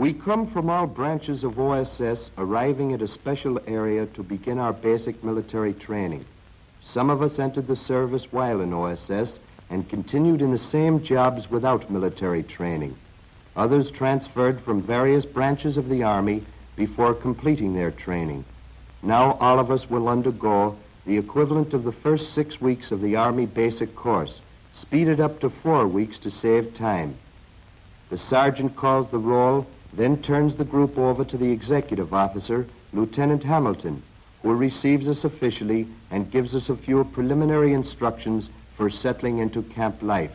We come from all branches of OSS, arriving at a special area to begin our basic military training. Some of us entered the service while in OSS and continued in the same jobs without military training. Others transferred from various branches of the Army before completing their training. Now all of us will undergo the equivalent of the first 6 weeks of the Army basic course, speeded up to 4 weeks to save time. The sergeant calls the roll, then turns the group over to the executive officer, Lieutenant Hamilton, who receives us officially and gives us a few preliminary instructions for settling into camp life.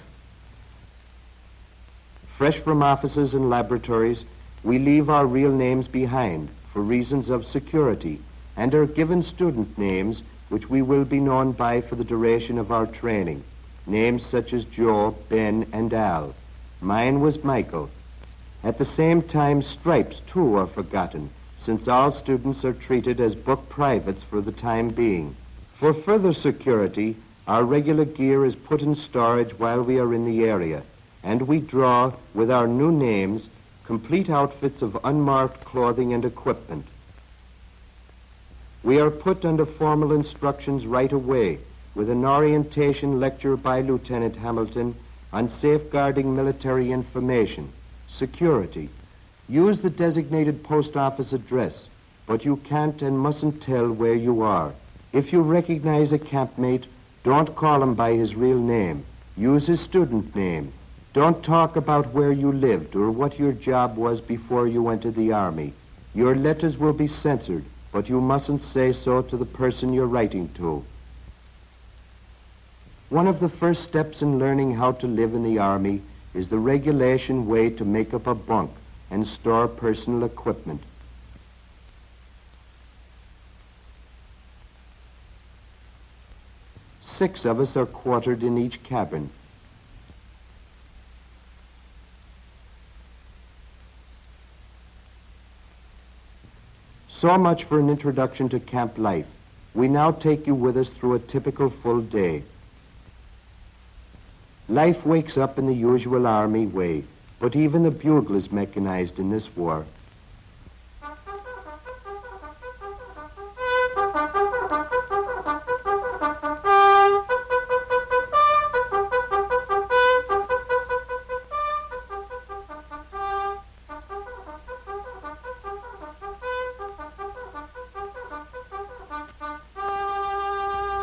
Fresh from offices and laboratories, we leave our real names behind for reasons of security and are given student names which we will be known by for the duration of our training. Names such as Joe, Ben, and Al. Mine was Michael. At the same time, stripes, too, are forgotten, since all students are treated as book privates for the time being. For further security, our regular gear is put in storage while we are in the area, and we draw, with our new names, complete outfits of unmarked clothing and equipment. We are put under formal instructions right away, with an orientation lecture by Lieutenant Hamilton on safeguarding military information, security. Use the designated post office address, but you can't and mustn't tell where you are. If you recognize a campmate, don't call him by his real name. Use his student name. Don't talk about where you lived or what your job was before you entered the Army. Your letters will be censored, but you mustn't say so to the person you're writing to. One of the first steps in learning how to live in the Army is the regulation way to make up a bunk and store personal equipment. Six of us are quartered in each cabin. So much for an introduction to camp life. We now take you with us through a typical full day. Life wakes up in the usual Army way, but even the bugle is mechanized in this war.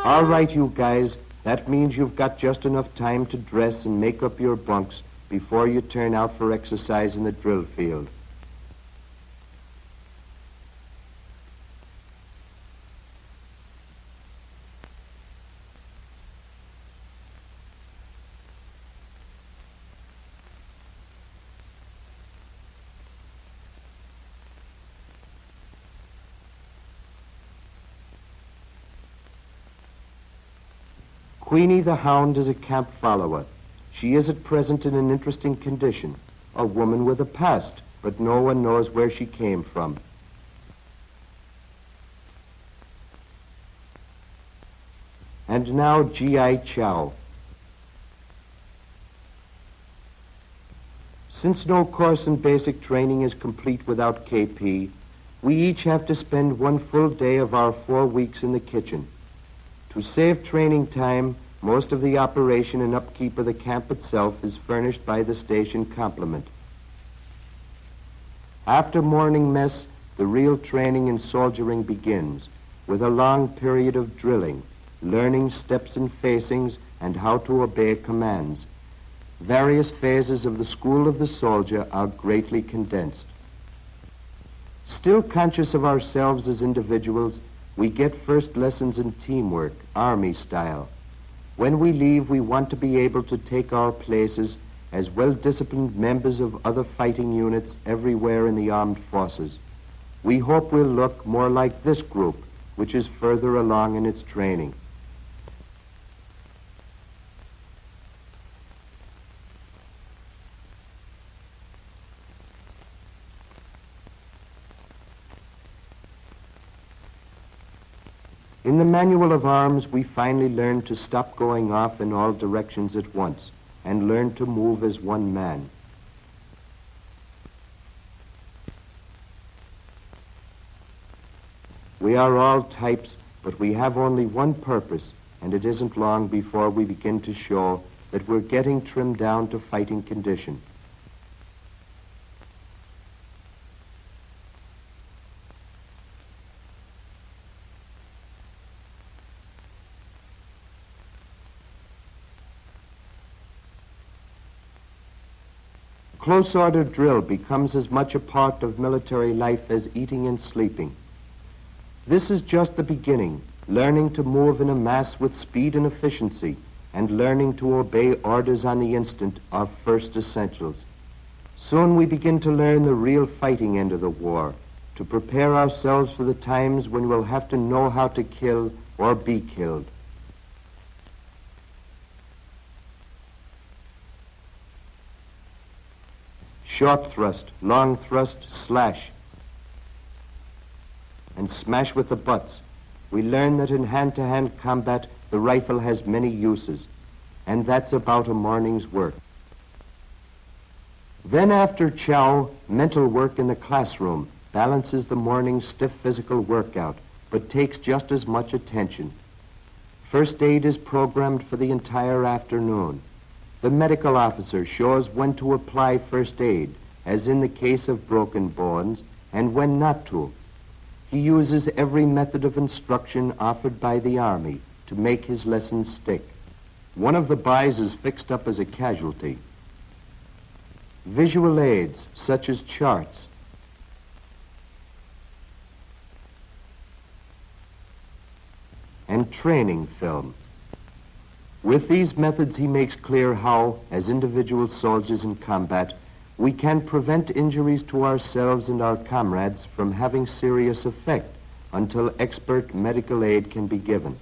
All right, you guys. That means you've got just enough time to dress and make up your bunks before you turn out for exercise in the drill field. Queenie the hound is a camp follower. She is at present in an interesting condition, a woman with a past, but no one knows where she came from. And now G.I. Chow. Since no course in basic training is complete without KP, we each have to spend 1 full day of our 4 weeks in the kitchen. To save training time, most of the operation and upkeep of the camp itself is furnished by the station complement. After morning mess, the real training in soldiering begins, with a long period of drilling, learning steps and facings, and how to obey commands. Various phases of the school of the soldier are greatly condensed. Still conscious of ourselves as individuals, we get first lessons in teamwork, Army style. When we leave, we want to be able to take our places as well-disciplined members of other fighting units everywhere in the armed forces. We hope we'll look more like this group, which is further along in its training. In the manual of arms, we finally learn to stop going off in all directions at once and learn to move as one man. We are all types, but we have only one purpose, and it isn't long before we begin to show that we're getting trimmed down to fighting condition. Close order drill becomes as much a part of military life as eating and sleeping. This is just the beginning, learning to move in a mass with speed and efficiency, and learning to obey orders on the instant are first essentials. Soon we begin to learn the real fighting end of the war, to prepare ourselves for the times when we'll have to know how to kill or be killed. Short thrust, long thrust, slash, and smash with the butts. We learn that in hand-to-hand combat, the rifle has many uses, and that's about a morning's work. Then after chow, mental work in the classroom balances the morning's stiff physical workout, but takes just as much attention. First aid is programmed for the entire afternoon. The medical officer shows when to apply first aid, as in the case of broken bones, and when not to. He uses every method of instruction offered by the Army to make his lessons stick. One of the buys is fixed up as a casualty. Visual aids, such as charts, and training film. With these methods, he makes clear how, as individual soldiers in combat, we can prevent injuries to ourselves and our comrades from having serious effect until expert medical aid can be given.